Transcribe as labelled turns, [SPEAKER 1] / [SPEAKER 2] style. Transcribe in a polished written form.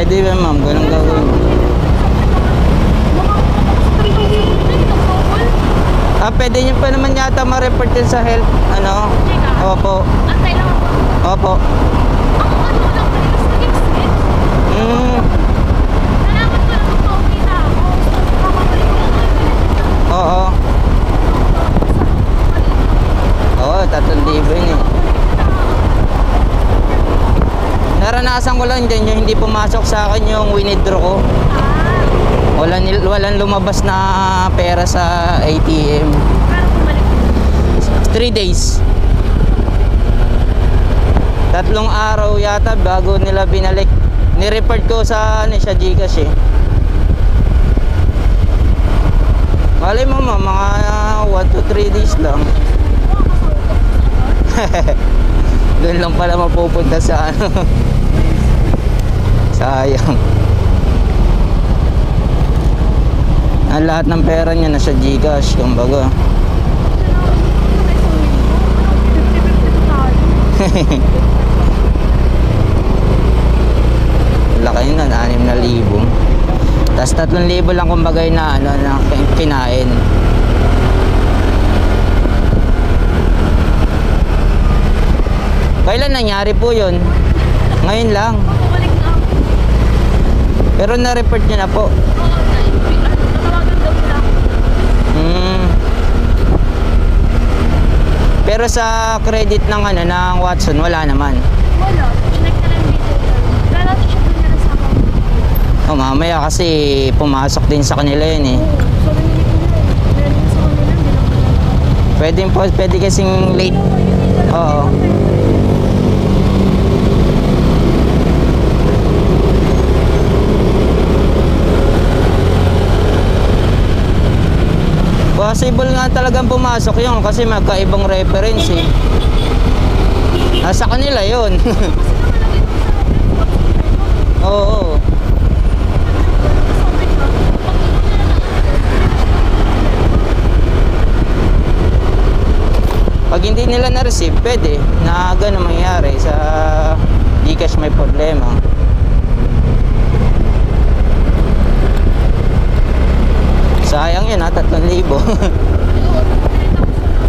[SPEAKER 1] Pwede ba ma'am? Ganun gagawin. Pwede nyo pa naman yata ma-report din sa health. Ano? Opo.
[SPEAKER 2] Antay lang ako.
[SPEAKER 1] Opo.
[SPEAKER 2] Ang ano lang talaga sa exit. Nalaman ko lang kung pauwi na ako. Kakabalik ko lang ako.
[SPEAKER 1] Oo. Oo, 3,000 yun eh. Naranasan ko lang din yung hindi pumasok sa akin yung winidraw ko. Walang lumabas na pera sa ATM.
[SPEAKER 2] Pero bumalik ko.
[SPEAKER 1] 3 days. 3 araw yata bago nila binalik. Ni-report ko sa sa GCash eh. Malay mo mga 1 to 3 days lang. Doon lang pala mapupunta sa ano. Sayang. Ang lahat ng pera niya nasa GCash, kumbaga. Laki yun na, 6,000. Tapos 3,000 lang kumbaga yun na, ano, na kinain. Kailan nangyari po yun? Ngayon lang.
[SPEAKER 2] Bumalik na ako.
[SPEAKER 1] Pero na-report niya na po.
[SPEAKER 2] Oo, natawagan daw nila ako.
[SPEAKER 1] Pero sa credit ng ano ng Watson wala naman.
[SPEAKER 2] Wala. Check na lang dito. Pero check na lang sa akin.
[SPEAKER 1] Mamaya kasi pumasok din sa kanila yun eh.
[SPEAKER 2] Oo. Sabi nila ko yun. Meron sa kanila. Hindi lang
[SPEAKER 1] Pwede kasing late. Oo. Possible nga talagang pumasok yun kasi magkaibang reference eh. Nasa kanila yun. Oo. Pag hindi nila na-receive, pwede na gano'n mangyari sa GCash may problema. Sayang yun ha, 3,000.